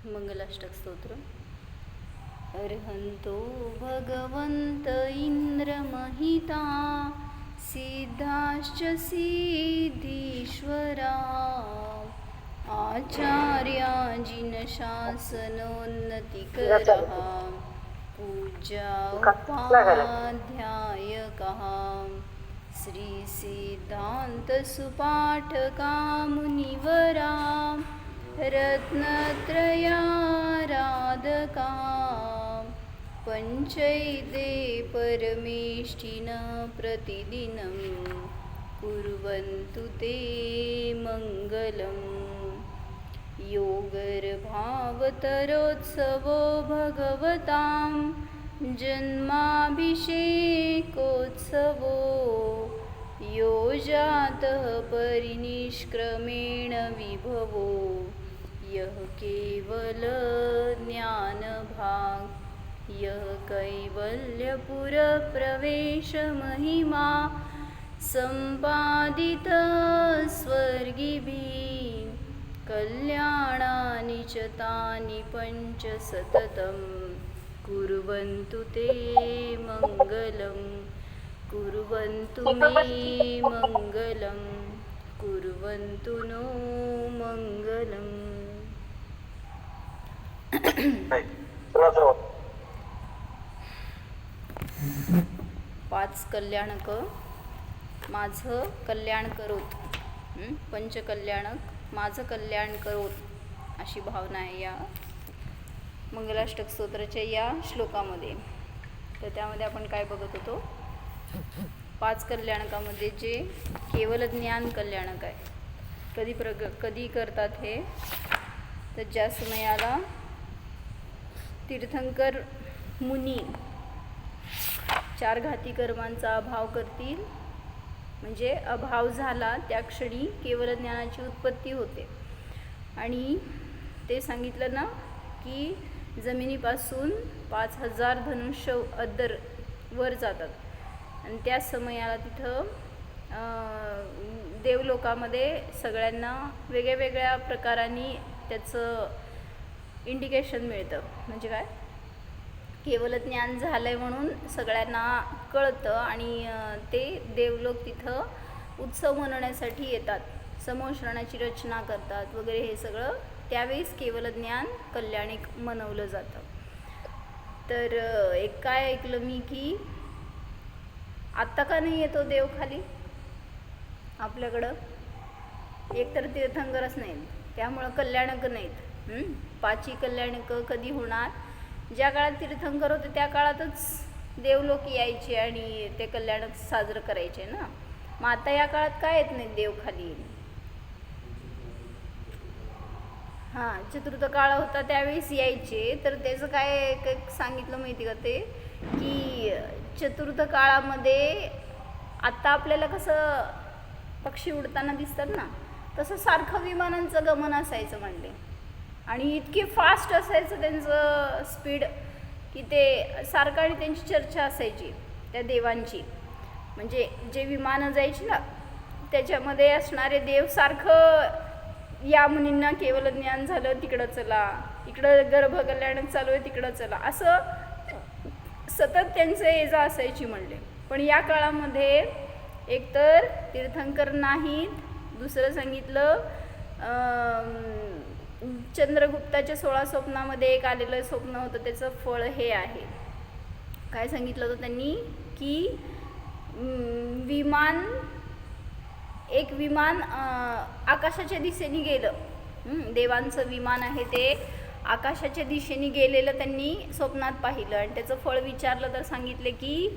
मंगलाष्टक स्तोत्र. अर्हन्तो भगवन्त इन्द्रमहिता सिद्धाश्च सिद्धीश्वरा आचार्या जिनशासनोन्नतिकरः पूज्या उपाध्यायकः श्रीसिद्धान्तसुपाठका मुनिवरा रत्नत्रयाराधका पञ्चैते परमेष्ठिन प्रतिदिनं कुर्वन्तु ते मङ्गलम्. योगर्भावतरोत्सवो भगवतां जन्माभिषेकोत्सवो यो जातः परिनिष्क्रमेण विभवो यः केवलज्ञानभाग् यः कैवल्यपुरप्रवेशमहिमा सम्पादितः स्वर्गिभिः कल्याणानि च तानि पञ्च सततं कुर्वन्तु ते मङ्गलम्. कुर्वन्तु मे मङ्गलं कुर्वन्तु नो मङ्गलम्. 5 कल्याणक माझं कल्याण करोत. पंचकल्याणक माझं कल्याण करोत अशी भावना आहे या मंगलाष्टक स्तोत्राच्या या श्लोकामध्ये. तर त्यामध्ये आपण काय बघत होतो, 5 कल्याणकामध्ये जे केवल ज्ञान कल्याणक आहे. कधी करतात हे, तर ज्या समयाला तीर्थंकर मुनी 4 घाती कर्मांचा अभाव करतील, म्हणजे अभाव झाला त्या क्षणी केवल ज्ञानाची उत्पत्ती होते. आणि ते सांगितलं ना की जमिनीपासून 5000 धनुष्य अद्दर वर जातात आणि त्या समयाला तिथं देवलोकामध्ये सगळ्यांना वेगळ्या वेगळ्या प्रकारांनी त्याचं इंडिकेशन मिळतं. म्हणजे काय, केवल ज्ञान झालंय म्हणून सगळ्यांना कळतं आणि ते देवलोक तिथं उत्सव मनवण्यासाठी येतात, समोश्रणाची रचना करतात वगैरे. हे सगळं त्यावेळेस केवल ज्ञान कल्याणिक मनवलं जातं. तर एक काय ऐकलं मी की आत्ता का नाही येतो देव खाली आपल्याकडं, एकतर तीर्थंकरच नाहीत, त्यामुळं कल्याणक नाहीत. 5 कल्याणक कधी होणार, ज्या काळात तीर्थंकर होते त्या काळातच देवलोक यायचे आणि ते कल्याणक साजरं करायचे ना. मग आता या काळात काय येत नाही देव खाली. चतुर्थ काळ होता त्यावेळेस यायचे. तर त्याचं काय सांगितलं माहिती का, ते की चतुर्थ काळामध्ये आत्ता आपल्याला कसं पक्षी उडताना दिसतात ना, तसं सारखं विमानांचं गमन असायचं म्हणले. आणि इतके फास्ट असायचं त्यांचं स्पीड की ते सारखं, आणि त्यांची चर्चा असायची त्या देवांची. म्हणजे जे विमानं जायची ना त्याच्यामध्ये असणारे देव सारखं या मुनींना केवल ज्ञान झालं तिकडं चला, इकडं गर्भकल्याणक चालू आहे तिकडं चला, असं सतत त्यांचं ये जा असायची म्हणले. पण या काळामध्ये एकतर तीर्थंकर नाहीत, दुसरं सांगितलं चंद्रगुप्ताच्या 16 स्वप्नामध्ये एक आलेलं स्वप्न होतं, त्याचं फळ हे आहे. काय सांगितलं होतं त्यांनी की एक विमान आकाशाच्या दिशेने गेलं. देवांचं विमान आहे ते आकाशाच्या दिशेने गेलेलं त्यांनी स्वप्नात पाहिलं. आणि त्याचं फळ विचारलं तर सांगितले की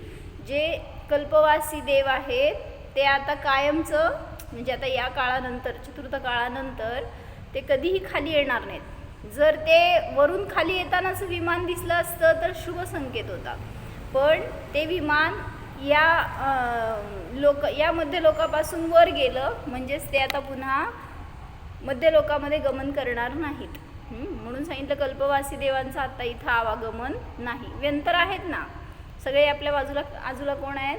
जे कल्पवासी देव आहेत ते आता कायमचं, म्हणजे आता या काळानंतर चतुर्थ काळानंतर ते कधीही खाली येणार नाहीत. जर ते वरून खाली येतानाच विमान दिसलं असतं तर शुभ संकेत होता. पण ते विमान या मध्य लोकापासून वर गेलं, म्हणजेच ते आता पुन्हा मध्य लोकामध्ये गमन करणार नाहीत. म्हणून सांगितलं कल्पवासी देवांचं आता इथं आवागमन नाही. व्यंतर आहेत ना सगळे आपल्या बाजूला कोण आहेत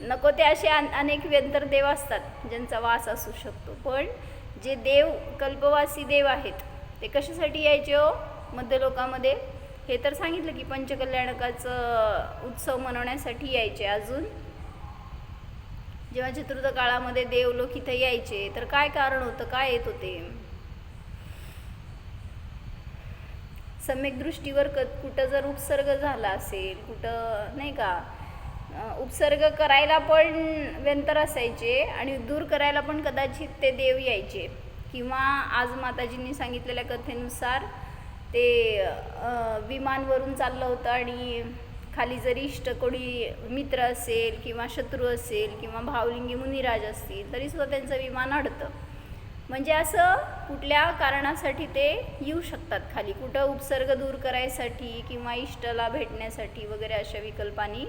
नको ते असे अनेक व्यंतर देव असतात ज्यांचा वास असू शकतो. पण जे देव कल्पवासी देव आहेत ते कशासाठी यायचे हो मध्य लोकामध्ये? हे तर सांगितलं की पंचकल्याणकाचं उत्सव मनवण्यासाठी यायचे. अजून जेव्हा चतुर्थ काळामध्ये देवलोक इथे यायचे तर काय कारण होतं, काय येत होते? सम्यक दृष्टीवर कुठं जर उपसर्ग झाला असेल, कुठं नाही का, उपसर्ग करायला पण व्यंतर असायचे आणि दूर करायला पण कदाचित ते देव यायचे. किंवा आज माताजींनी सांगितलेल्या कथेनुसार ते विमानवरून चाललं होतं आणि खाली जरी इष्ट कोणी मित्र असेल किंवा शत्रू असेल किंवा भावलिंगी मुनिराज असतील तरीसुद्धा त्यांचं विमान अडतं. म्हणजे असं कुठल्या कारणासाठी ते येऊ शकतात खाली, कुठं उपसर्ग दूर करायसाठी किंवा इष्टला भेटण्यासाठी वगैरे अशा विकल्पानी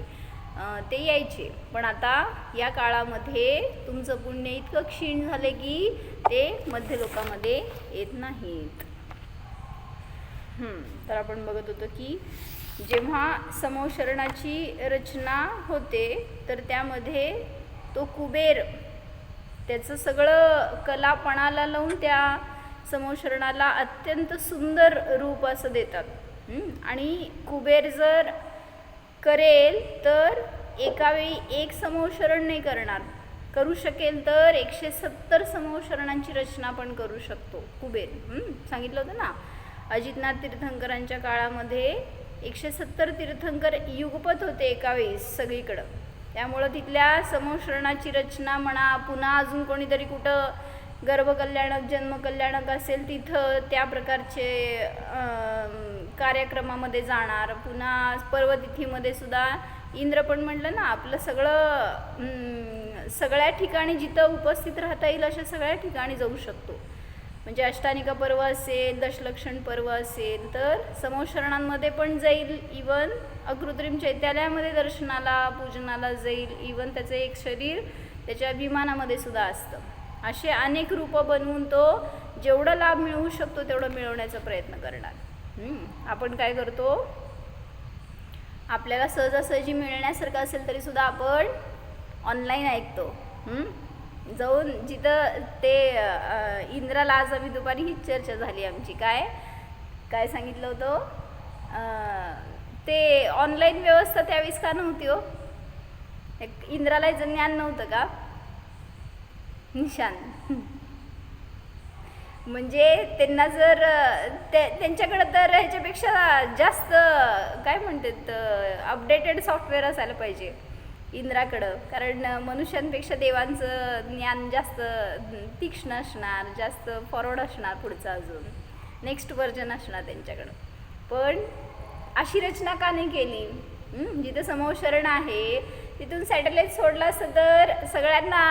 ते यायचे. पण आता या काळामध्ये तुमचं पुण्य इतकं क्षीण झाले की ते मध्य लोकामध्ये येत नाहीत. तर आपण बघत होतो की जेव्हा समूहशरणाची रचना होते तर त्यामध्ये तो कुबेर त्याचं सगळं कलापणाला लावून त्या समूहशरणाला अत्यंत सुंदर रूप असं देतात. आणि कुबेर जर करेल तर एका वेळी एक समूहशरण नाही करणार, करू शकेल तर 170 समूहशरणांची रचना पण करू शकतो कुबेर. सांगितलं होतं ना, अजितनाथ तीर्थंकरांच्या काळामध्ये 170 तीर्थंकर युगपत होते एका वेळेस सगळीकडं. त्यामुळं तिथल्या समूहशरणाची रचना म्हणा, पुन्हा अजून कोणीतरी कुठं गर्भकल्याणक जन्मकल्याणक असेल तिथं त्या प्रकारचे कार्यक्रमामध्ये जाणार. पुन्हा पर्वतिथीमध्ये सुद्धा इंद्र पण म्हटलं ना, आपलं सगळं सगळ्या ठिकाणी जिथं उपस्थित राहता येईल अशा सगळ्या ठिकाणी जाऊ शकतो. म्हणजे अष्टानिका पर्व असेल, दशलक्षण पर्व असेल तर समूहशरणांमध्ये पण जाईल. इवन अकृत्रिम चैत्यालयामध्ये दर्शनाला पूजनाला जाईल. इवन त्याचं एक शरीर त्याच्या विमानामध्ये सुद्धा असतं. असे अनेक रूपं बनवून तो जेवढा लाभ मिळवू शकतो तेवढं मिळवण्याचा प्रयत्न करणार. आपण काय करतो, आपल्याला सहजासहजी मिळण्यासारखं असेल तरी सुद्धा आपण ऑनलाईन ऐकतो. जाऊन जिथं ते इंद्राला आज आम्ही दुपारी हीच चर्चा झाली आमची. काय सांगितलं होतं, ते ऑनलाईन व्यवस्था त्यावेळेस का नव्हती हो? इंद्राला ज्ञान नव्हतं का? निशान म्हणजे त्यांना जर त्यांच्याकडं तर ह्याच्यापेक्षा जास्त काय म्हणतात अपडेटेड सॉफ्टवेअर असायला पाहिजे इंद्राकडं. कारण मनुष्यांपेक्षा देवांचं ज्ञान जास्त तीक्ष्ण असणार, जास्त फॉरवर्ड असणार, पुढचं अजून नेक्स्ट व्हर्जन असणार त्यांच्याकडं. पण अशी रचना का नाही केली? जिथं समूहशरण आहे तिथून सॅटेलाईट सोडलं असतं तर सगळ्यांना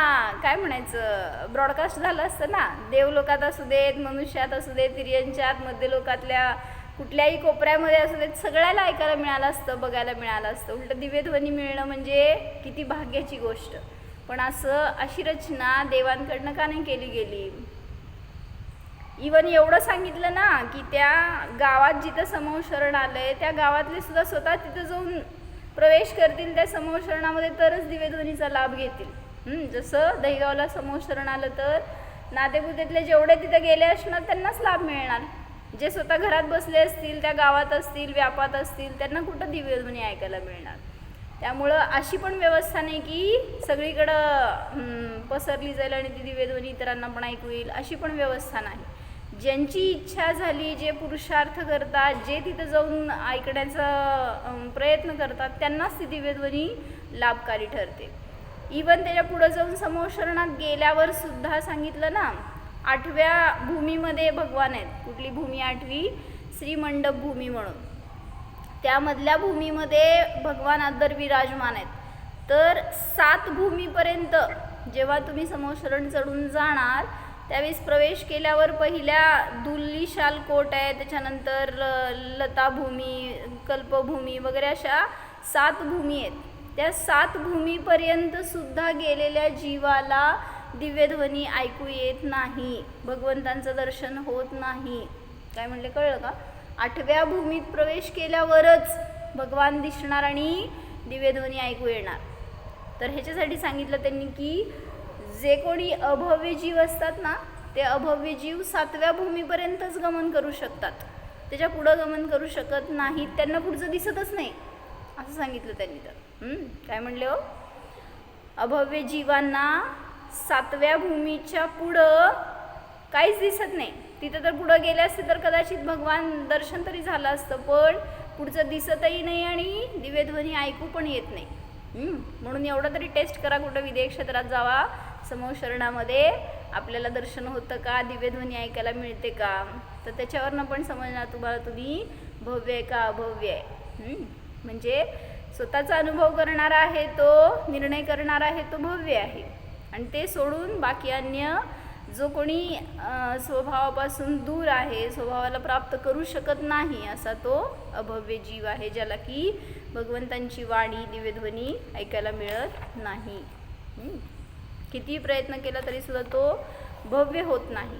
काय म्हणायचं ब्रॉडकास्ट झालं असतं ना. देवलोकात असू देत, मनुष्यात असू देत, तिर्यंच्यात, मध्य लोकातल्या कुठल्याही कोपऱ्यामध्ये असू देत, सगळ्याला ऐकायला मिळालं असतं, बघायला मिळालं असतं. उलटं दिव्यध्वनी मिळणं म्हणजे किती भाग्याची गोष्ट. पण अशी रचना देवांकडनं का नाही केली गेली? इवन एवढं सांगितलं ना की त्या गावात जिथं समूहशरण आलंय त्या गावातले सुद्धा स्वतः तिथं जाऊन प्रवेश करतील त्या समूहशरणामध्ये तरच दिव्यध्वनीचा लाभ घेतील. जसं दहीगावला समूहशरण आलं तर नातेपुतेतले जेवढे तिथं गेले असणार त्यांनाच लाभ मिळणार. जे स्वतः घरात बसले असतील, त्या गावात असतील, व्यापात असतील, त्यांना कुठं दिव्यध्वनी ऐकायला मिळणार. त्यामुळं अशी पण व्यवस्था नाही की सगळीकडं पसरली जाईल आणि ती दिव्यध्वनी इतरांना पण ऐकू येईल, अशी पण व्यवस्था नाही. ज्यांची इच्छा झाली, जे पुरुषार्थ करतात, जे तिथं जाऊन ऐकण्याचा प्रयत्न करतात त्यांनाच ती दिव्यध्वनी लाभकारी ठरते. इवन त्याच्या पुढं जाऊन समूहशरणात गेल्यावर सुद्धा सांगितलं ना, 8व्या भूमीमध्ये भगवान आहेत. कुठली भूमी 8वी? श्रीमंडप भूमी म्हणून. त्यामधल्या भूमीमध्ये भगवान अद्दर विराजमान आहेत. तर 7 भूमीपर्यंत जेव्हा तुम्ही समूहशरण चढून जाणार त्यावेळेस प्रवेश केल्यावर पहिल्या दुल्लीशाल कोट आहे, त्याच्यानंतर लताभूमी, कल्पभूमी वगैरे अशा 7 भूमी आहेत. त्या 7 भूमीपर्यंत सुद्धा गेलेल्या जीवाला दिव्यध्वनी ऐकू येत नाही, भगवंतांचं दर्शन होत नाही. काय म्हणले कळलं का? 8व्या भूमीत प्रवेश केल्यावरच भगवान दिसणार आणि दिव्यध्वनी ऐकू येणार. तर ह्याच्यासाठी सांगितलं त्यांनी की जे कोणी अभव्य जीव असतात ना ते अभव्य जीव 7व्या भूमीपर्यंतच गमन करू शकतात, त्याच्या पुढं गमन करू शकत नाहीत, त्यांना पुढचं दिसतच नाही असं सांगितलं त्यांनी. तर काय म्हणले हो, अभव्य जीवांना 7व्या भूमीच्या पुढं काहीच दिसत नाही. तिथं तर पुढं गेले असते तर कदाचित भगवान दर्शन तरी झालं असतं, पण पुढचं दिसतही नाही आणि दिव्यध्वनी ऐकू पण येत नाही. म्हणून एवढं तरी टेस्ट करा, कुठं विदेह क्षेत्रात जावा, समूह शरणामध्ये आपल्याला दर्शन होतं का, दिव्यध्वनी ऐकायला मिळते का, तर त्याच्यावरनं पण समजणार तुम्हाला तुम्ही भव्य आहे का अभव्य आहे. म्हणजे स्वतःचा अनुभव करणारा आहे तो, निर्णय करणारा आहे तो भव्य आहे, आणि ते सोडून बाकी अन्य जो कोणी स्वभावापासून दूर आहे, स्वभावाला प्राप्त करू शकत नाही असा तो अभव्य जीव आहे, ज्याला की भगवंतांची वाणी दिव्यध्वनी ऐकायला मिळत नाही. किती प्रयत्न केला तरी सुद्धा तो भव्य होत नाही.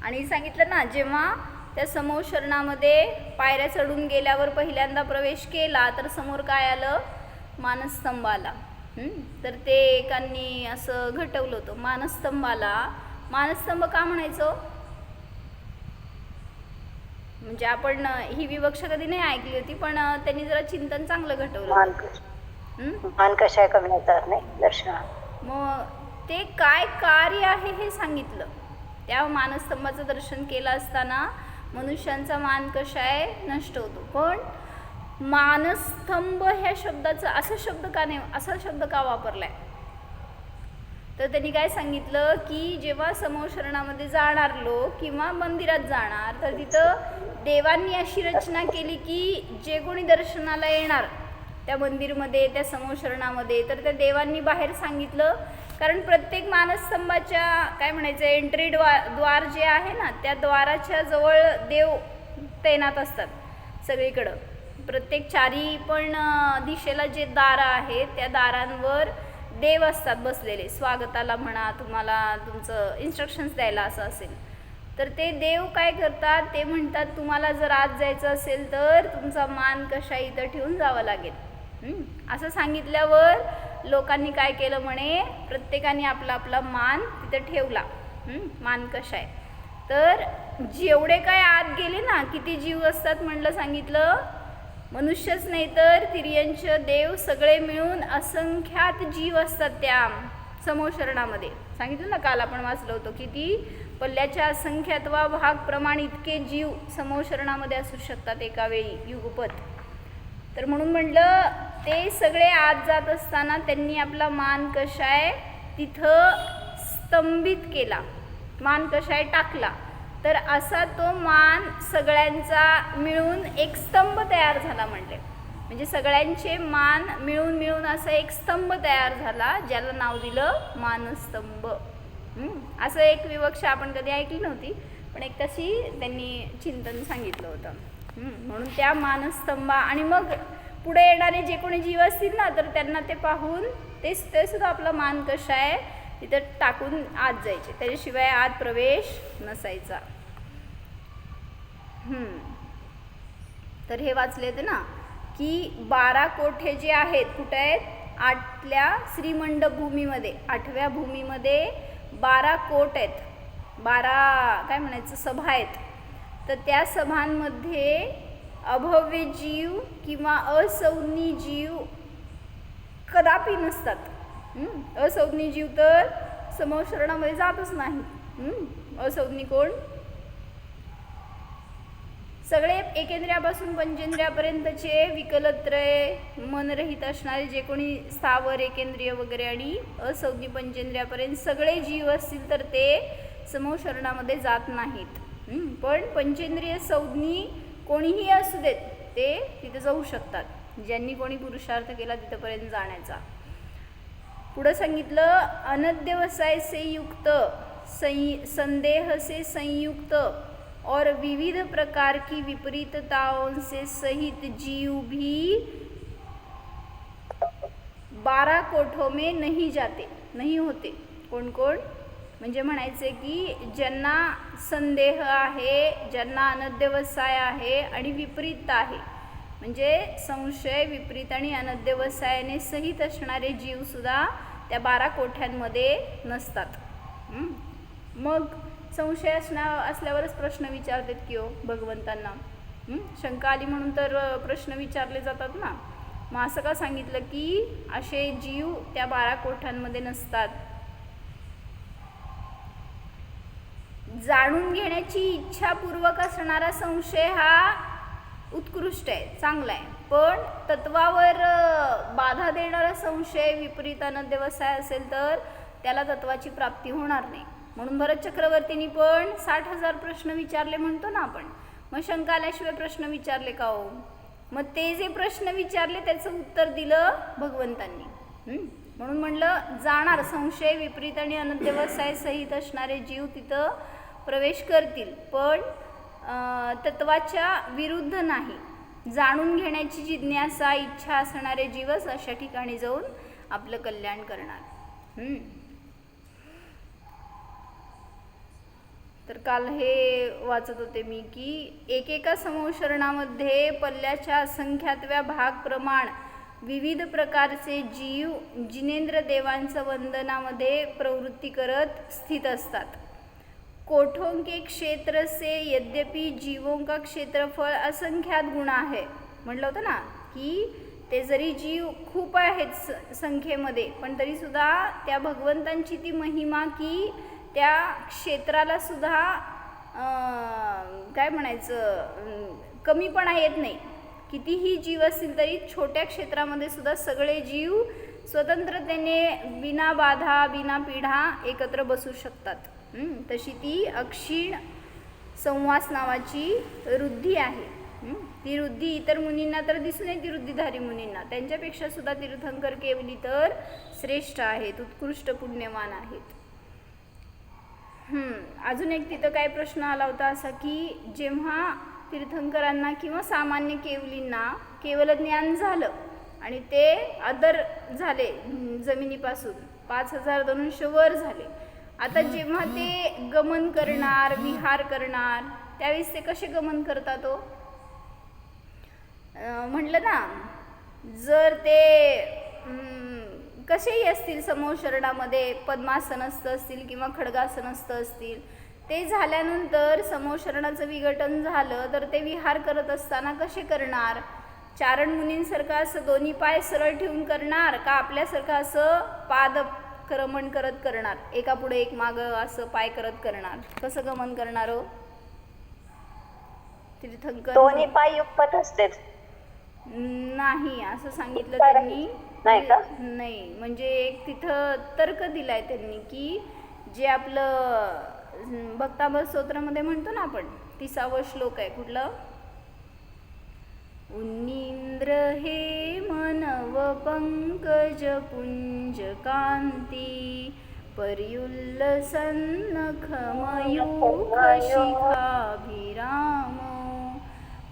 आणि सांगितलं ना, जेव्हा त्या समूह शरणामध्ये पायऱ्या चढून गेल्यावर पहिल्यांदा प्रवेश केला तर समोर काय आलं, मानस्तंभ आला. तर ते एकांनी असं घटवलं होतं, मानस्तंभाला मानस्तंभ का म्हणायचं, म्हणजे आपण ही विवक्षा कधी नाही ऐकली होती, पण त्यांनी जरा चिंतन चांगलं घटवलं. मान कशा कमी होतात नाही दर्शन, मग ते काय कार्य आहे हे सांगितलं. त्या मानस्तंभाचं दर्शन केलं असताना मनुष्यांचा मान कशा आहे नष्ट होतो. पण मानस्तंभ ह्या शब्दाचं असा शब्द का वापरलाय, तर त्यांनी काय सांगितलं की जेव्हा समूह शरणामध्ये जाणार लोक किंवा मंदिरात जाणार तर तिथं देवांनी अशी रचना केली की जे कोणी दर्शनाला येणार त्या मंदिरमध्ये, त्या समूह शरणामध्ये, तर त्या देवांनी बाहेर सांगितलं, कारण प्रत्येक मानस्तंभाच्या काय म्हणायचं एंट्री द्वार जे आहे ना, त्या द्वाराच्या जवळ देव तैनात असतात सगळीकडं. प्रत्येक चारी पण दिशेला जे दारं आहेत त्या दारांवर देव असतात बसलेले, स्वागताला म्हणा, तुम्हाला तुमचं इन्स्ट्रक्शन्स द्यायला असं असेल तर ते देव काय करतात, ते म्हणतात तुम्हाला जर आत जायचं असेल तर तुमचा मान कशा इथं ठेवून जावं लागेल. असं सांगितल्यावर लोकांनी काय केलं म्हणे, प्रत्येकाने आपला आपला मान तिथं ठेवला. मान कशा आहे, तर जेवढे काय आत गेले ना, किती जीव असतात म्हणलं, सांगितलं मनुष्यच नाही तर तिर्यंच देव सगळे मिळून असंख्यात जीव असतात त्या समूह शरणामध्ये. सांगितलं ना काल आपण वाचलं होतं, किती पल्ल्याच्या असंख्यातवा भाग प्रमाण इतके जीव समूह शरणामध्ये असू शकतात एका वेळी युगपत. तर म्हणून म्हटलं ते सगळे आत जात असताना त्यांनी आपला मान कशाय तिथं स्तंभित केला, मान कशाय टाकला, तर असा तो मान सगळ्यांचा मिळून एक स्तंभ तयार झाला म्हणले. म्हणजे सगळ्यांचे मान मिळून असा एक स्तंभ तयार झाला, ज्याला नाव दिलं मानस्तंभ. असं एक विवक्षा आपण कधी ऐकली नव्हती, पण एक तशी त्यांनी चिंतन सांगितलं होतं. म्हणून त्या मानस्तंभा, आणि मग पुढे येणारे जे कोणी जीव असतील ना, तर त्यांना ते पाहून ते सुद्धा आपला मान कशा आहे तिथं टाकून आत जायचे, त्याच्याशिवाय आत प्रवेश नसायचा. तर हे वाचले होते ना की 12 कोठे जे आहेत कुठे आहेत, 8व्या श्रीमंडप भूमीमध्ये, 8व्या भूमीमध्ये 12 कोट आहेत, 12 काय म्हणायचं सभा आहेत. तर त्या सभांमध्ये अभव्य जीव किंवा असंज्ञी जीव कदापि नसतात. असंज्ञी जीव तर समूह शरणामध्ये जातच नाही. असंज्ञी कोण, सगळे एकेंद्रियापासून पंचेंद्रियापर्यंतचे विकलत्रय मनरहित असणारे जे कोणी स्थावर एकेंद्रिय वगैरे आणि असंज्ञी पंचेंद्रियापर्यंत सगळे जीव असतील तर ते समूह शरणामध्ये जात नाहीत. पण पंचेंद्रिय संज्ञी कोणीही असू देत ते तिथे जाऊ शकतात, ज्यांनी कोणी पुरुषार्थ केला तिथपर्यंत जाण्याचा. पुढं सांगितलं अनध्यवसाय से युक्त, संदेह से संयुक्त और विविध प्रकार की विपरीतताओं से सहित जीव भी 12 कोठों में नहीं जाते, नहीं होते. कोण कोण म्हणजे म्हणायचे की ज्यांना संदेह आहे, ज्यांना अनध्यवसाय आहे आणि विपरीत आहे, म्हणजे संशय विपरीत आणि अनध्यवसायाने सहित असणारे जीवसुद्धा त्या 12 कोठ्यांमध्ये नसतात. मग संशय असल्यावरच प्रश्न विचारतात की हो भगवंतांना. शंका आली म्हणून तर प्रश्न विचारले जातात ना. मग असं का सांगितलं की असे जीव त्या 12 कोठ्यांमध्ये नसतात. जाणून घेण्याची इच्छापूर्वक असणारा संशय हा उत्कृष्ट आहे, चांगला आहे. पण तत्वावर बाधा देणारा संशय, विपरीत अनध्यवसाय असेल तर त्याला तत्वाची प्राप्ती होणार नाही. म्हणून भरत चक्रवर्तींनी पण 60,000 प्रश्न विचारले म्हणतो ना आपण. मग शंका आल्याशिवाय प्रश्न विचारले का हो? मग ते जे प्रश्न विचारले त्याचं उत्तर दिलं भगवंतांनी. म्हणून म्हणलं जाणार, संशय, विपरीत आणि अनध्यवसाय सहित असणारे जीव तिथं प्रवेश करतील, पण तत्वाच्या विरुद्ध नाही. जाणून घेण्याची जिज्ञासा, इच्छा असणारे जीवच अशा ठिकाणी जाऊन आपलं कल्याण करणार. तर काल हे वाचत होते मी की एकेका समोशरणामध्ये पल्ल्याच्या असंख्यातव्या भाग प्रमाण विविध प्रकारचे जीव जिनेंद्र देवांचं वंदनामध्ये प्रवृत्ती करत स्थित असतात. कोठों के क्षेत्र से यद्यपि जीवों का क्षेत्रफळ असंख्यात गुणा आहे म्हटलं होतं ना, की ते जरी जीव खूप आहेत संख्येमध्ये, पण तरीसुद्धा त्या भगवंतांची ती महिमा की त्या क्षेत्राला सुद्धा काय म्हणायचं कमीपणा येत नाही. कितीही जीव असतील तरी छोट्या क्षेत्रामध्ये सुद्धा सगळे जीव स्वतंत्रतेने बिना बाधा, बिना पिढा एकत्र बसू शकतात. तशी ती अक्षीण संवास नावाची रुद्धी आहे. ती रुद्धी इतर मुनींना तर दिसून येते, रुद्धीधारी मुनींना. त्यांच्यापेक्षा सुद्धा तीर्थंकर केवली तर श्रेष्ठ आहेत, उत्कृष्ट पुण्यवान आहेत. अजून एक तिथं काय प्रश्न आला होता असा की जेव्हा तीर्थंकरांना किंवा सामान्य केवलींना केवल ज्ञान झालं आणि ते अदर झाले जमिनीपासून 5,000 धनुष्य वर झाले, आता जेव्हा ते गमन करणार, विहार करणार, त्यावेळेस ते कसे गमन करतात हो? म्हटलं ना, जर ते कसेही असतील, समोशरणामध्ये पद्मासनस्थ असतील किंवा खड्गासनस्थ असतील, ते झाल्यानंतर समोशरणाचं विघटन झालं तर ते विहार करत असताना कसे करणार? चारण मुनींसारखं असं दोन्ही पाय सरळ ठेवून करणार का आपल्यासारखं असं पादक्रमण करत करणार, एका पुढे एक मागं असं पाय करत करणार? कसं गमन करणार हो तीर्थंकर? दोन्ही पाय युगपत असते नाही असं सांगितलं त्यांनी. नाही का? नाही, म्हणजे एक तिथं तर्क दिलाय त्यांनी की जे आपलं भक्तामृत स्तोत्रामध्ये म्हणतो ना आपण, 30वा श्लोक आहे कुठलं? उन्नींद्र हे मनव पंकज पुंज कांती पर्युल्लसन्नख मयूख शिखाभिराम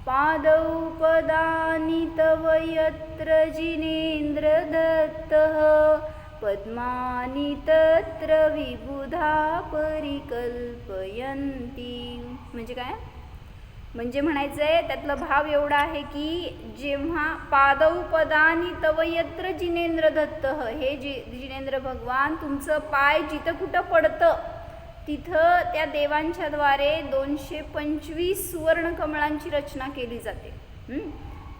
पादौ पदानि तव यत्र जिनेंद्र दत्तः पद्मानि तत्र विबुधा परिकल्पयन्ति. म्हणजे काय? म्हणजे म्हणायचं आहे त्यातला भाव एवढा आहे की जेव्हा पादौ पदानि तव यत्र जिनेंद्र दत्तः, हे जिनेंद्र भगवान तुमचं पाय जिथं कुठं पडतं तिथं त्या देवांच्या द्वारे 225 सुवर्ण कमळांची रचना केली जाते.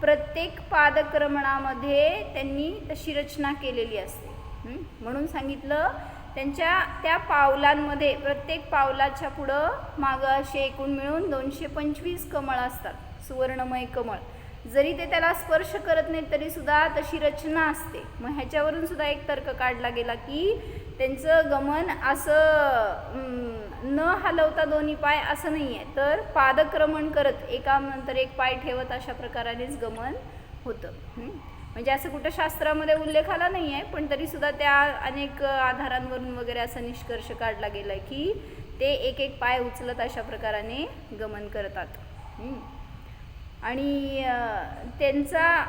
प्रत्येक पादक्रमणामध्ये त्यांनी तशी रचना केलेली असते. म्हणून सांगितलं त्यांच्या त्या पावलांमध्ये प्रत्येक पावलाच्या पुढं मागं असे एकूण मिळून 225 कमळ असतात, सुवर्णमय कमळ. जरी ते त्याला स्पर्श करत नाही तरी सुद्धा तशी रचना असते. मग ह्याच्यावरून सुद्धा एक तर्क काढला गेला की त्यांचं गमन असं न हलवता दोन्ही पाय असं नाही आहे, तर पादक्रमण करत एकानंतर एक पाय ठेवत अशा प्रकारानेच गमन होतं. म्हणजे असं कुठं शास्त्रामध्ये उल्लेख आला नाही आहे, पण तरीसुद्धा त्या अनेक आधारांवरून वगैरे असा निष्कर्ष काढला गेला की ते एक एक पाय उचलत अशा प्रकाराने गमन करतात. आणि त्यांचा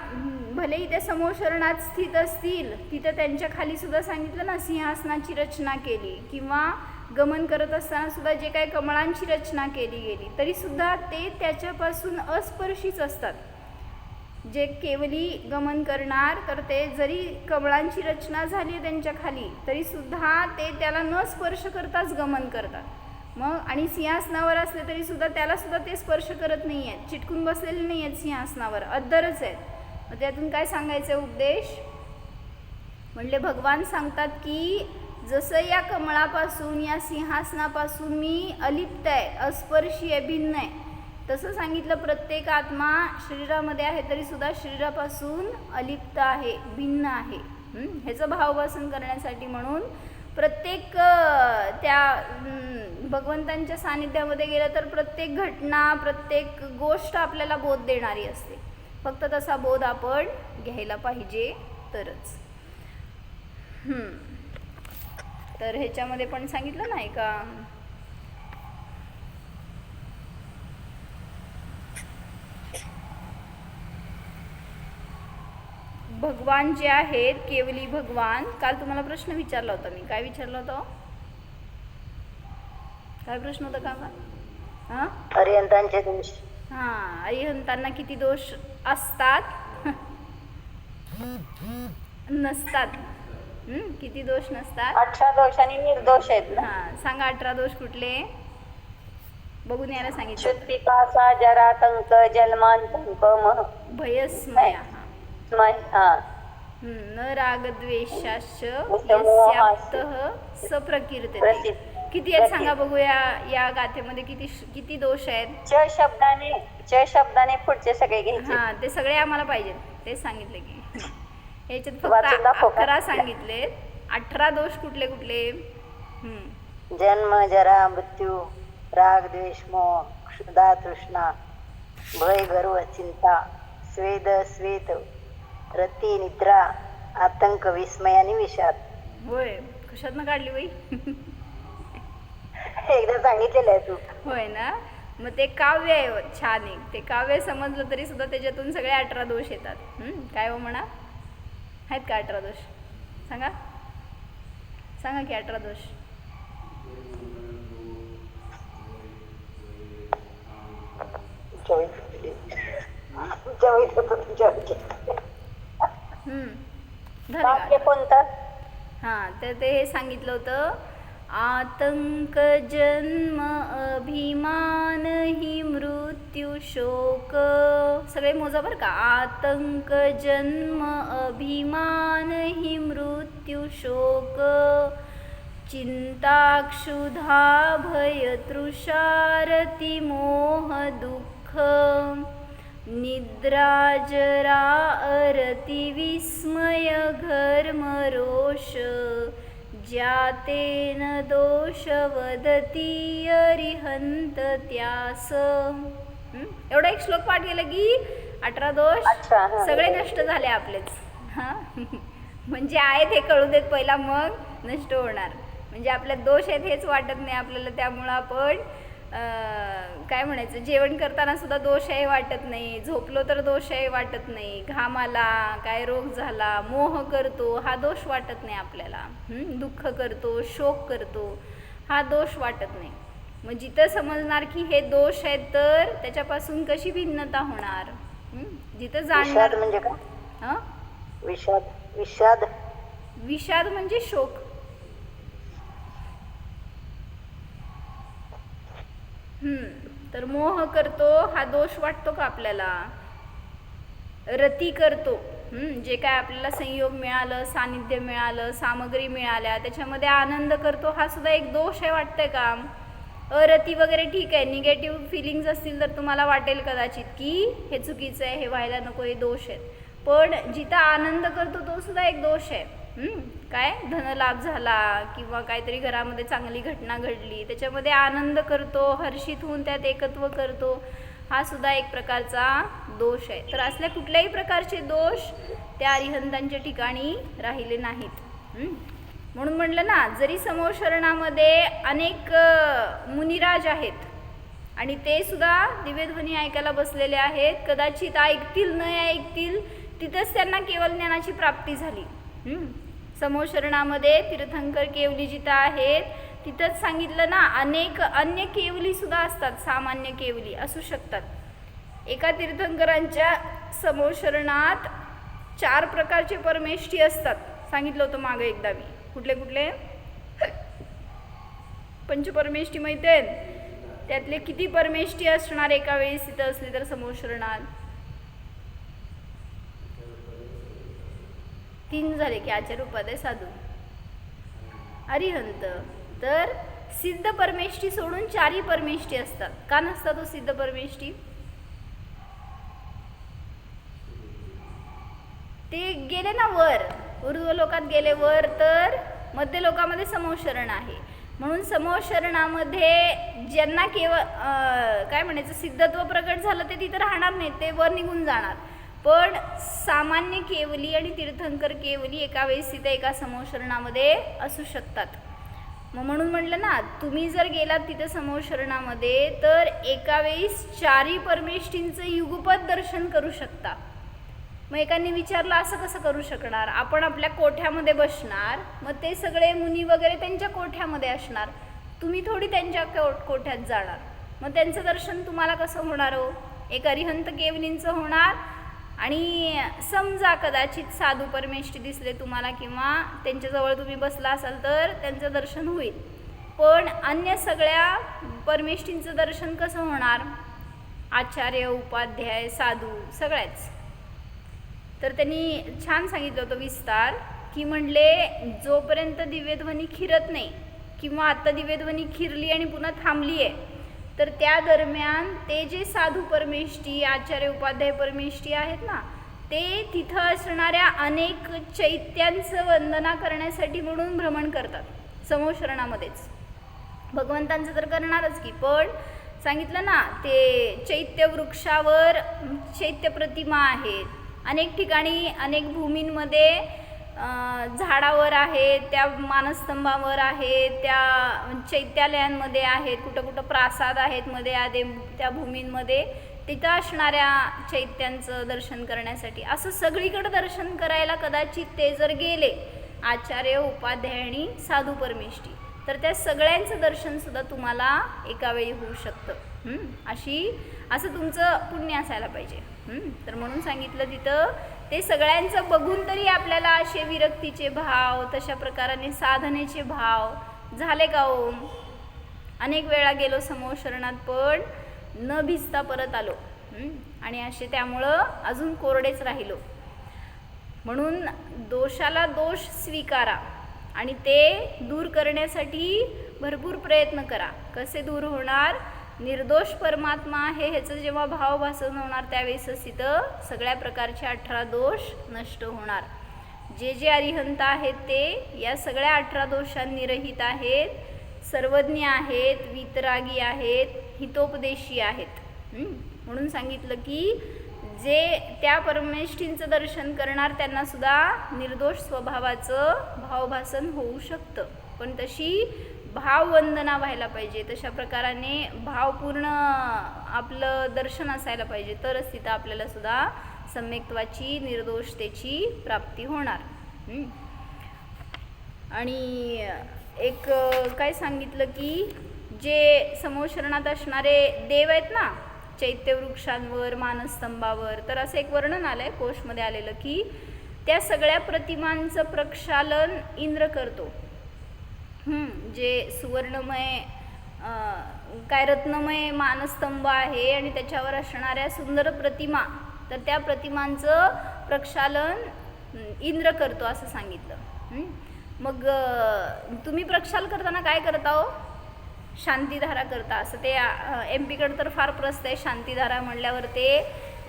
भलेही त्या समोशरणात स्थित असतील, तिथं त्यांच्या खाली सुद्धा सांगितलं ना सिंहासनाची रचना केली, किंवा गमन करत असताना सुद्धा जे काही कमळांची रचना केली गेली तरीसुद्धा ते त्याच्यापासून अस्पर्शीच असतात. जे केवली गमन करणार, तर ते जरी कमळांची रचना झाली आहे त्यांच्या खाली तरी सुद्धा ते त्याला न स्पर्श करताच गमन करतात. मग आणि सिंहासनावर असले तरी सुद्धा त्याला सुद्धा ते स्पर्श करत नाही आहेत, चिटकून बसलेले नाही आहेत सिंहासनावर, अद्दरच आहेत. मग त्यातून काय सांगायचं उपदेश म्हणले, भगवान सांगतात की जसं या कमळापासून या सिंहासनापासून मी अलिप्त आहे, अस्पर्शी आहे, भिन्न आहे, तसं सांगितलं प्रत्येक आत्मा शरीरामध्ये आहे तरी सुद्धा शरीरापासून अलिप्त आहे, भिन्न आहे. ह्याचं भावभासन करण्यासाठी म्हणून प्रत्येक त्या भगवंतांच्या सानिध्यामध्ये गेलं तर प्रत्येक घटना, प्रत्येक गोष्ट आपल्याला बोध देणारी असते. फक्त तसा बोध आपण घ्यायला पाहिजे तरच. तर ह्याच्यामध्ये पण सांगितलं नाही का, भगवान जे आहेत केवली भगवान, काल तुम्हाला प्रश्न विचारला होता मी, काय विचारला होता, काय प्रश्न होता का? अरिहंतांचे दोष. अरिहंतांना किती दोष असतात? नसतात. किती दोष नसतात? 18 दोषांनी निर्दोष आहेत ना. सांगा 18 दोष कुठले, बघून यायला सांगितलं. क्षुत्पिपासा जरातंक जन्मांतंक मह भयस्मया न रागद्वेषाश्च यस्याप्तः सप्रकीर्तते. किती आहेत सांगा बघूया या गाथेमध्ये, किती दोष आहेत? च शब्दाने पुढचे सगळे घ्यायचे. ते सगळे आम्हाला पाहिजेत, तेच सांगितले की ह्याच्यात फक्त 11 सांगितलेत. 18 दोष कुठले कुठले? जन्म, जरा, मृत्यू, राग, द्वेष, मोह, क्षुधा, तृष्णा, भय, गर्व, चिंता, स्वेद, श्वेत, रती, निद्रा, आतंक, विस्मय आणि विषाद. होय, कशातनं काढली बाई? एकदा सांगितलेलं आहे तू. होय ना. मग ते काव्य आहे, छान आहे. ते काव्य समजलं तरी सुद्धा त्याच्यातून सगळे 18 दोष येतात. काय हो म्हणा, आहेत का 18 दोष? सांगा सांगा की 18 दोष. कोणतं? तर ते हे सांगितलं होतं, आतंक, जन्म, अभिमान हि मृत्यू, शोक. सगळे मोजा बरं का. आतंक, जन्म, अभिमान हि मृत्यू, शोक, चिंता, क्षुधा, भय, तृषा, रती, मोह, दुःख, निद्रा, जरा, अरती, विस्मय, घर्म, रोष, ज्याते न दोष वदती अरिहंत त्यास. एवढा एक श्लोक पाठ केला की 18 दोष सगळे नष्ट झाले आपलेच. म्हणजे आहेत हे कळू देत पहिला, मग नष्ट होणार. म्हणजे आपल्यात दोष आहेत हेच वाटत नाही आपल्याला, त्यामुळं आपण काय म्हणायचं, जेवण करताना सुद्धा दोष आहे वाटत नाही, झोपलो तर दोष आहे वाटत नाही, घाम आला, काय रोग झाला, मोह करतो हा दोष वाटत नाही आपल्याला, दुःख करतो, शोक करतो हा दोष वाटत नाही. मग जिथं समजणार की हे दोष आहेत तर त्याच्यापासून कशी भिन्नता होणार, जिथं जाणणार. म्हणजे काय? विषाद. विषाद विषाद म्हणजे शोक. तर मोह करतो हा दोष वाटतो का आपल्याला? रती करतो, जे काय आपल्याला संयोग मिळालं, सानिध्य मिळालं, सामग्री मिळाल्या त्याच्यामध्ये आनंद करतो हा सुद्धा एक दोष आहे वाटतंय का? अरती वगैरे ठीक आहे, निगेटिव्ह फिलिंग्स असतील तर तुम्हाला वाटेल कदाचित की हे चुकीचं आहे, हे व्हायला नको, हे दोष आहेत. पण जिथं आनंद करतो तो सुद्धा एक दोष आहे. काय धनलाभ झाला किंवा काहीतरी घरामध्ये चांगली घटना घडली त्याच्यामध्ये आनंद करतो, हर्षित होऊन त्यात एकत्व करतो, हा सुद्धा एक प्रकारचा दोष आहे. तर असल्या कुठल्याही प्रकारचे दोष त्या अरिहंतांच्या ठिकाणी राहिले नाहीत. म्हणून म्हटलं ना, जरी समोशरणामध्ये अनेक मुनिराज आहेत आणि ते सुद्धा दिव्यध्वनी ऐकायला बसलेले आहेत, कदाचित ऐकतील न ऐकतील तिथंच त्यांना केवळ ज्ञानाची प्राप्ती झाली. समोशरणामध्ये तीर्थंकर केवली जिथं आहेत तिथंच सांगितलं ना, अनेक अन्य केवली सुद्धा असतात, सामान्य केवली असू शकतात. एका तीर्थंकरांच्या समोशरणात 4 प्रकारचे परमेष्ठी असतात. सांगितलं होतं मागे एकदा मी. कुठले कुठले? पंचपरमेष्ठी माहिती आहेत? त्यातले किती परमेष्ठी असणार एका वेळेस तिथं असले तर समोशरणात? 3 झाले की आचार्य उपाध्याय साधू अरिहंत. तर सिद्ध परमेष्ठी सोडून 4 परमेष्ठी असतात. का नसतात तो सिद्ध परमेष्ठी? ते गेले ना वर, ऊर्ध्व लोकात गेले वर, तर मध्य लोकामध्ये समोशरण आहे. म्हणून समोशरणामध्ये ज्यांना काय म्हणायचं सिद्धत्व प्रकट झालं ते तिथं राहणार नाही, ते वर निघून जाणार. पण सामान्य केवली आणि तीर्थंकर केवली एका वेळेस तिथे एका समोशरणामध्ये असू शकतात. मग म्हणून म्हटलं ना, तुम्ही जर गेलात तिथे समोशरणामध्ये तर एका वेळेस 4 परमेष्ठींचं युगपद दर्शन करू शकता. मग एकाने विचारलं असं कसं करू शकणार? आपण आपल्या कोठ्यामध्ये बसणार, मग ते सगळे मुनी वगैरे त्यांच्या कोठ्यामध्ये असणार, तुम्ही थोडी त्यांच्या कोठ्यात जाणार, मग त्यांचं दर्शन तुम्हाला कसं होणार हो? एक अरिहंत केवलींचं होणार. आणि समजा कदाचित साधू परमेष्ठी दिसले तुम्हाला किंवा त्यांच्याजवळ तुम्ही बसला असाल तर त्यांचं दर्शन होईल. पण अन्य सगळ्या परमेष्ठींचं दर्शन कसं होणार? आचार्य, उपाध्याय, साधू सगळ्याच. तर त्यांनी छान सांगितलं होतं विस्तार, की म्हणले जोपर्यंत दिव्यध्वनी खिरत नाही किंवा आत्ता दिव्यध्वनी खिरली आणि पुन्हा थांबली आहे, तर त्या दरम्यान ते जे साधू परमेष्ठी, आचार्य, उपाध्याय परमेष्ठी आहेत ना, ते तिथं असणाऱ्या अनेक चैत्यांचं वंदना करण्यासाठी म्हणून भ्रमण करतात समोशरणामध्येच. भगवंतांचं तर करणारच की, पण सांगितलं ना ते चैत्य वृक्षावर चैत्य प्रतिमा आहेत. अनेक ठिकाणी अनेक भूमींमध्ये झाडावर आहेत, त्या मानस्तंभावर आहेत, त्या चैत्यालयांमध्ये आहेत, कुठं कुठं प्रासाद आहेत मध्ये आदे त्या भूमींमध्ये, तिथं असणाऱ्या चैत्यांचं दर्शन करण्यासाठी. असं सगळीकडे दर्शन करायला कदाचित ते जर गेले आचार्य, उपाध्याय आणि साधू परमेष्ठी, तर त्या सगळ्यांचं दर्शनसुद्धा तुम्हाला एका वेळी होऊ शकतं. असं तुमचं पुण्य असायला पाहिजे. तर म्हणून सांगितलं तिथं ते सगळ्यांचं बघून तरी आपल्याला असे विरक्तीचे भाव, तशा प्रकाराने साधनेचे भाव झाले का हो? अनेक वेळा गेलो समोशरणात पण न भिजता परत आलो आणि असे त्यामुळं अजून कोरडेच राहिलो. म्हणून दोषाला दोष स्वीकारा आणि ते दूर करण्यासाठी भरपूर प्रयत्न करा. कसे दूर होणार? निर्दोष परमात्मा आहे ह्याचं जेव्हा भाव भासन होणार त्यावेळेसच तिथं सगळ्या प्रकारचे 18 दोष नष्ट होणार. जे जे अरिहंत आहेत ते या सगळ्या 18 दोषांनी रहित आहेत, सर्वज्ञ आहेत, वितरागी आहेत, हितोपदेशी आहेत. म्हणून सांगितलं की जे त्या परमेष्ठींचं दर्शन करणार त्यांना सुद्धा निर्दोष स्वभावाचं भावभासन होऊ शकतं. पण तशी भाववंदना व्हायला पाहिजे, तशा प्रकाराने भावपूर्ण आपलं दर्शन असायला पाहिजे, तरच तिथं आपल्याला सुद्धा सम्यक्त्वाची, निर्दोषतेची प्राप्ती होणार. आणि एक काय सांगितलं की जे समोशरणात असणारे देव आहेत ना, चैत्यवृक्षांवर, मानस्तंभावर, तर असं एक वर्णन आलं आहे कोशमध्ये आलेलं की त्या सगळ्या प्रतिमांचं प्रक्षालन इंद्र करतो. जे सुवर्णमय काय रत्नमय मानस्तंभ आहे आणि त्याच्यावर असणाऱ्या सुंदर प्रतिमा, तर त्या प्रतिमांचं प्रक्षालन इंद्र करतो असं सांगितलं. मग तुम्ही प्रक्षाल करताना काय करता हो? शांतीधारा करता. असं ते MP कडं तर फार प्रस्त आहे शांतीधारा म्हणल्यावर ते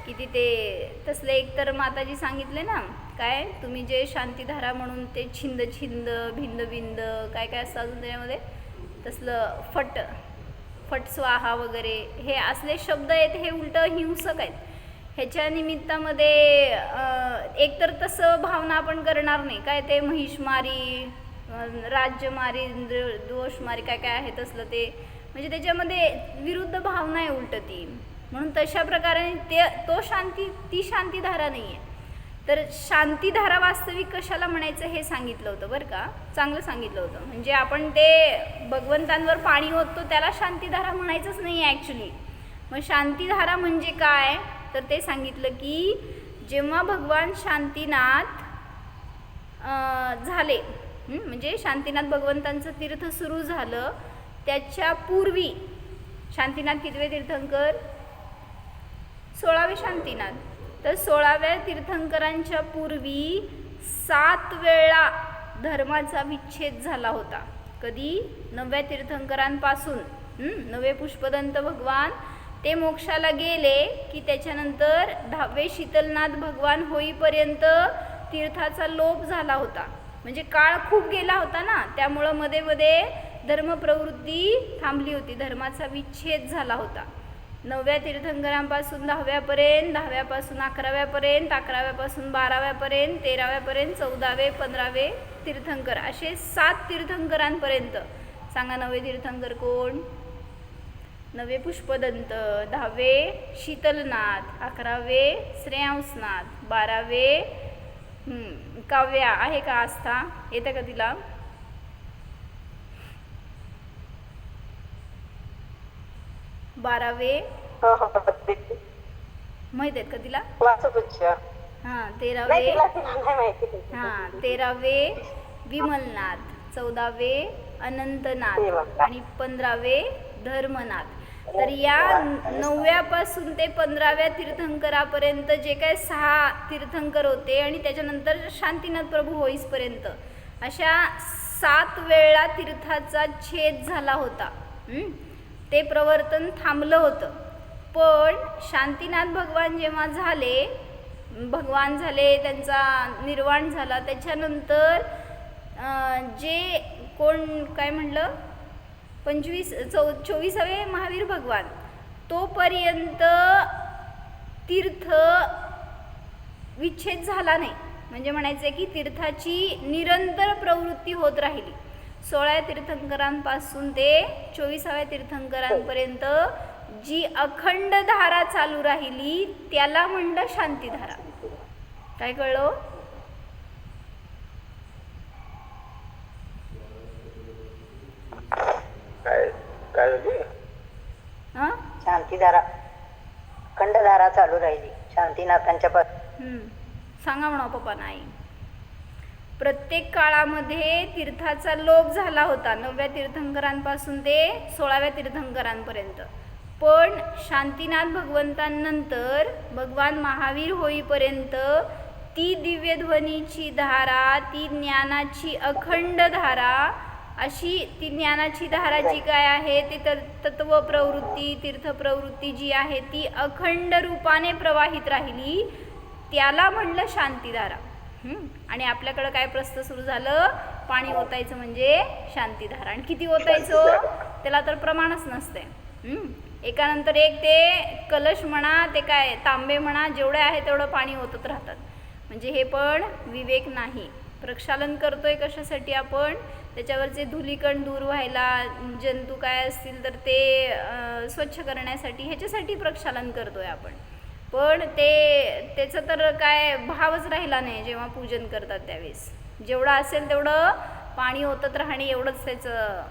किती ते तसले. एक तर माताजी सांगितले ना काय, तुम्ही जे शांतीधारा म्हणून ते छिंद छिंद, भिंद भिंद, काय काय असतं अजून त्याच्यामध्ये, तसलं फट स्वाहा वगैरे हे असले शब्द आहेत, हे उलटं हिंसक आहेत. ह्याच्या निमित्तामध्ये एकतर तसं भावना आपण करणार नाही. काय ते महिषमारी, राज्यमारी, दोषमारी, काय काय आहे तसलं ते, म्हणजे त्याच्यामध्ये विरुद्ध भावना आहे उलट ती. म्हणून तशा प्रकारे ती शांतीधारा नाही आहे. तर शांतीधारा वास्तविक कशाला म्हणायचं हे सांगितलं होतं बरं का, चांगलं सांगितलं होतं. म्हणजे आपण ते भगवंतांवर पाणी ओततो त्याला शांतीधारा म्हणायचंच नाही आहे ॲक्च्युली. मग शांतीधारा म्हणजे काय, तर ते सांगितलं की जेव्हा भगवान शांतीनाथ झाले, म्हणजे शांतीनाथ भगवंतांचं तीर्थ सुरू झालं, त्याच्या पूर्वी शांतीनाथ कितवे तीर्थंकर, 16वे शांतीनाथ. तर 16व्या तीर्थंकरांच्या पूर्वी 7 वेळा धर्माचा विच्छेद झाला होता. कधी? 9व्या तीर्थंकरांपासून. 9वे पुष्पदंत भगवान ते मोक्षाला गेले की त्याच्यानंतर 10वे शीतलनाथ भगवान होईपर्यंत तीर्थाचा लोप झाला होता. म्हणजे काळ खूप गेला होता ना, त्यामुळं मध्ये मध्ये धर्मप्रवृत्ती थांबली होती, धर्माचा विच्छेद झाला होता. 9व्या तीर्थंकरांपासून 10व्यापर्यंत, 10व्यापासून 11व्यापर्यंत, 11व्यापासून 12व्यापर्यंत, 13व्यापर्यंत, 14वे 15वे तीर्थंकर, असे 7 तीर्थंकरांपर्यंत. सांगा 9वे तीर्थंकर कोण? 9वे पुष्पदंत, 10वे शीतलनाथ, 11वे श्रेयांसनाथ, 12वे काव्या आहे का, आस्था येतं का तिला? 12वे माहित आहेत का तिला? हां 13वे, हां 13वे विमलनाथ, 14वे अनंतनाथ आणि 15वे धर्मनाथ. तर या 9व्यापासून ते 15व्या तीर्थंकरापर्यंत जे काय 6 तीर्थंकर होते आणि त्याच्यानंतर शांतीनाथ प्रभू होईसपर्यंत अशा 7 वेळा तीर्थाचा छेद झाला होता. ते प्रवर्तन थांबलं होतं. पण शांतीनाथ भगवान जेव्हा भगवान झाले, त्यांचा निर्वाण झाला, त्याच्यानंतर जे कोण काय म्हणलं 24वे महावीर भगवान, तोपर्यंत तीर्थ विच्छेद झाला नाही. म्हणजे म्हणायचं आहे की तीर्थाची निरंतर प्रवृत्ती होत राहिली. 16 तीर्थंकरांपासून ते 24व्या तीर्थंकरांपर्यंत जी अखंड धारा चालू राहिली त्याला म्हणलं शांतीधारा. काय कळलं? शांतीधारा, अखंडधारा चालू राहिली शांतीनाथांच्या सांगा म्हणा पप्पा. नाही, प्रत्येक काळामध्ये तीर्थाचा लोप झाला होता 9व्या तीर्थंकरांपासून ते 16व्या तीर्थंकरांपर्यंत. पण शांतीनाथ भगवंतांनंतर भगवान महावीर होईपर्यंत ती दिव्यध्वनीची धारा, ती ज्ञानाची अखंड धारा, अशी ती ज्ञानाची धारा जी काय आहे ती तत्व प्रवृत्ती, तीर्थप्रवृत्ती जी आहे ती अखंड रूपाने प्रवाहित राहिली. त्याला म्हणलं शांतीधारा. आणि आपल्याकडं काय प्रस्थ सुरू झालं, पाणी ओतायचं म्हणजे शांतीधारा. आणि किती ओतायचं त्याला तर प्रमाणच नसते. एकानंतर एक ते कलश म्हणा, ते काय तांबे म्हणा, जेवढे आहे तेवढं पाणी ओतत राहतात. म्हणजे हे पण विवेक नाही. प्रक्षालन करतोय कशासाठी आपण? त्याच्यावरचे धुलीकण दूर व्हायला, जंतू काय असतील तर ते स्वच्छ करण्यासाठी, ह्याच्यासाठी प्रक्षालन करतोय आपण. पण त्याचं तर काय भावच राहिला नाही जेव्हा पूजन करतात त्यावेळेस. जेवढं असेल तेवढं पाणी ओतत राहणे एवढंच त्याचं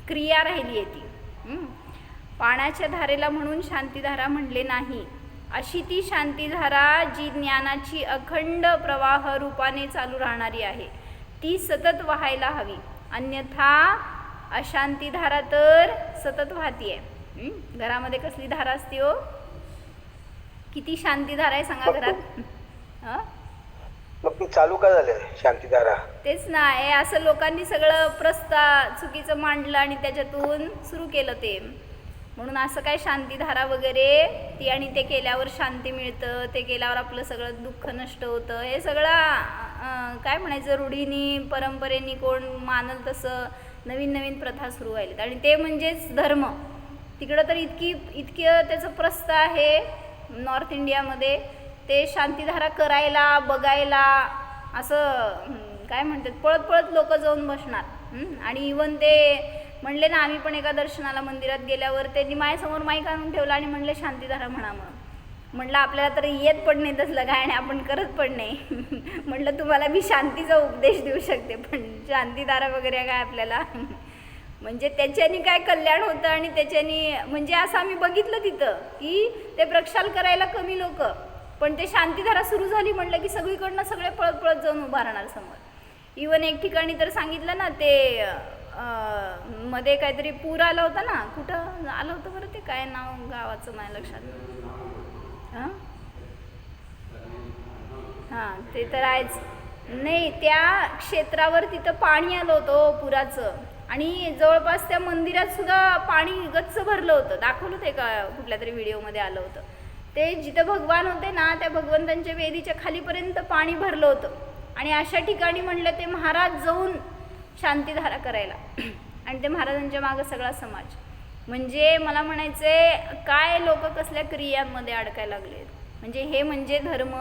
क्रिया राहिली आहे ती. पाण्याच्या धारेला म्हणून शांतीधारा म्हणले नाही. अशी ती शांतीधारा जी ज्ञानाची अखंड प्रवाह रूपाने चालू राहणारी आहे ती सतत व्हायला हवी. अन्यथा अशांतीधारा तर सतत वाहतीये. घरामध्ये कसली धारा असते हो? किती शांतीधारा आहे सांगा घरात? मग ती चालू का झालं शांतीधारा? तेच ना, हे असं लोकांनी सगळं चुकीचं मांडलं आणि त्याच्यातून सुरू केलं ते. म्हणून असं काय शांतीधारा वगैरे ती, आणि ते केल्यावर शांती मिळतं, ते केल्यावर आपलं सगळं दुःख नष्ट होतं, हे सगळं काय म्हणायचं रूढीनी परंपरेनी कोण मानल तसं नवीन नवीन प्रथा सुरू व्हायला. आणि ते म्हणजेच धर्म. तिकडं तर इतकं त्याचं प्रस्थ आहे नॉर्थ इंडियामध्ये. ते शांतीधारा करायला, बघायला असं काय म्हणतात, पळत पळत लोक जाऊन बसणार. आणि इवन ते म्हणले ना, आम्ही पण एका दर्शनाला मंदिरात गेल्यावर त्यांनी माझ्यासमोर माईक आणून ठेवला आणि म्हणले शांतीधारा म्हणा. म्हटलं आपल्याला तर येत पण नाही तसलं काय आणि आपण करत पण नाही. म्हटलं तुम्हाला मी शांतीचा उपदेश देऊ शकते पण शांतीधारा वगैरे काय आपल्याला म्हणजे त्याच्यानी काय कल्याण होतं आणि त्याच्यानी म्हणजे असं आम्ही बघितलं तिथं की ते प्रक्षाल करायला कमी लोक, पण ते शांतीधारा सुरू झाली म्हटलं की सगळीकडनं सगळे पळत पळत जाऊन उभा राहणार समोर. इवन एक ठिकाणी तर सांगितलं ना ते मध्ये काहीतरी पूर आला होता ना, कुठं आलं होतं बरं ते, काय नाव गावाचं माझ्या लक्षात. हां ते तर आहेच. नाही, त्या क्षेत्रावर तिथं पाणी आलं होतं पुराचं, आणि जवळपास त्या मंदिरात सुद्धा पाणी गच्च भरलं होतं. दाखवलं ते का कुठल्या तरी व्हिडिओमध्ये आलं होतं. ते जिथं भगवान होते ना त्या भगवंतांच्या वेदीच्या खालीपर्यंत पाणी भरलं होतं. आणि अशा ठिकाणी म्हणलं ते महाराज जाऊन शांतीधारा करायला आणि ते महाराजांच्या मागं सगळा समाज. म्हणजे मला म्हणायचं काय लोक कसल्या क्रियांमध्ये अडकायला लागले. म्हणजे हे म्हणजे धर्म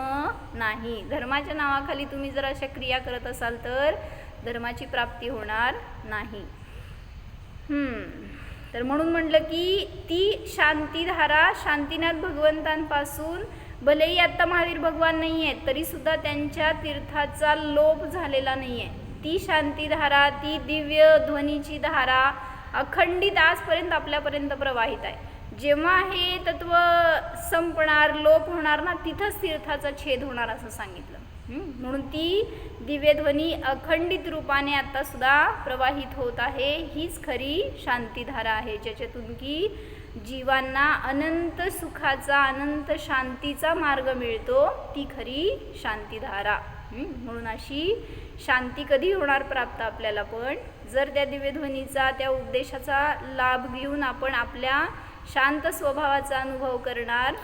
नाही. धर्माच्या नावाखाली तुम्ही जर अशा क्रिया करत असाल तर धर्माची प्राप्ती होणार नाही. तर म्हणून म्हटलं की ती शांतीधारा शांतीनाथ भगवंतांपासून, भलेही आत्ता महावीर भगवान नाही आहेत तरीसुद्धा त्यांच्या तीर्थाचा लोप झालेला नाही आहे. ती शांतीधारा, ती दिव्य ध्वनीची धारा अखंडित आजपर्यंत आपल्यापर्यंत प्रवाहित आहे. जेव्हा हे तत्व संपणार, लोप होणार ना, तिथंच तीर्थाचा छेद होणार असं सांगितलं. म्हणून ती दिव्यध्वनी अखंडित रूपाने आत्तासुद्धा प्रवाहित होत आहे. हीच खरी शांतीधारा आहे, ज्याच्यातून की जीवांना अनंत सुखाचा, अनंत शांतीचा मार्ग मिळतो. ती खरी शांतीधारा. म्हणून अशी शांती कधी होणार प्राप्त आपल्याला, पण जर त्या दिव्यध्वनीचा, त्या उपदेशाचा लाभ घेऊन आपण आपल्या शांत स्वभावाचा अनुभव करणार,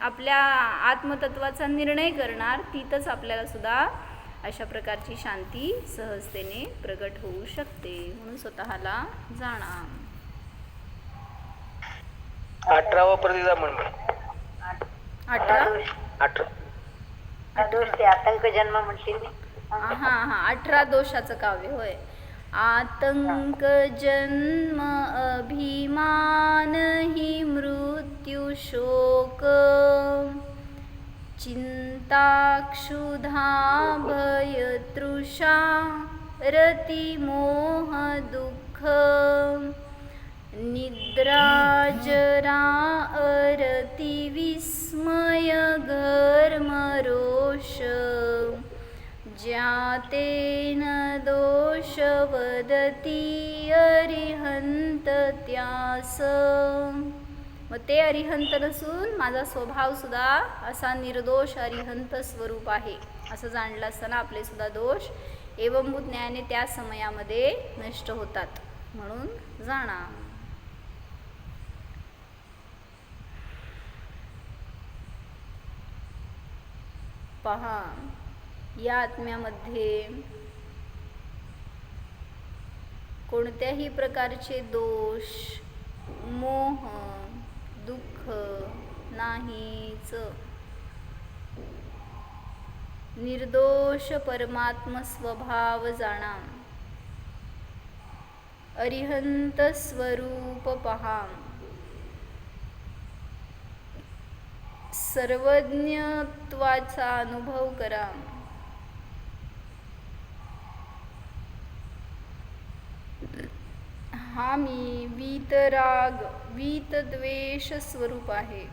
आपल्या आत्मतत्वाचा निर्णय करणार, तिथंच आपल्याला सुद्धा अशा प्रकारची शांती सहजतेने प्रगट होऊ शकते. म्हणून स्वतःला जाणा. 18वा प्रतिदा म्हणून 18 दोष ते आतंक जन्म म्हणतील मी. हां 18 दोषाचं काव्य होय. आतंक जन्म अभिमान हि मृत्यू शोक, चिंता क्षुधा भय तृषा रती मोह दुःख, निद्रा जरा अरती विस्मय घर्म रोष, ज्यातेन दोष वदती अरिहंत त्यास. मग ते अरिहंत नसून माझा स्वभाव सुद्धा असा निर्दोष अरिहंत स्वरूप आहे असं जाणलं असताना आपले सुद्धा दोष एवंभूत न्यायाने त्या समयामध्ये नष्ट होतात. म्हणून जाणा. पहा, या आत्म्यामध्ये कोणत्याही प्रकारचे दोष, मोह, दुःख नाहीच. निर्दोष परमात्म स्वभाव जाणा. अरिहंत स्वरूप पहा. सर्वज्ञत्वाचा अनुभव करा. हा मी वीतराग वीतद्वेष स्वरूप आहे.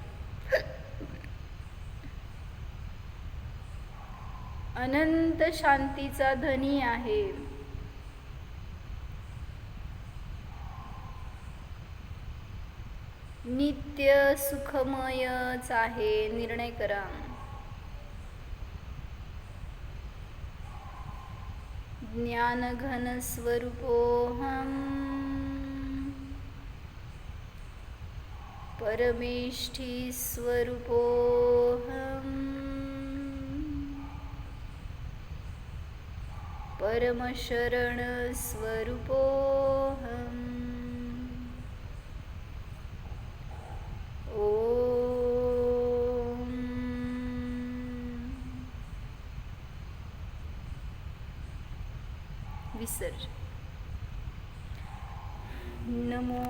अनंत शांतीचा धनी आहे. नित्य सुखमयच आहे. निर्णय करा. ज्ञानघन स्वरूपोऽहम् परमेष्ठी स्वरूपोऽहम् परमशरण स्वरूपोऽहम् ओम. विसर्ज. नमो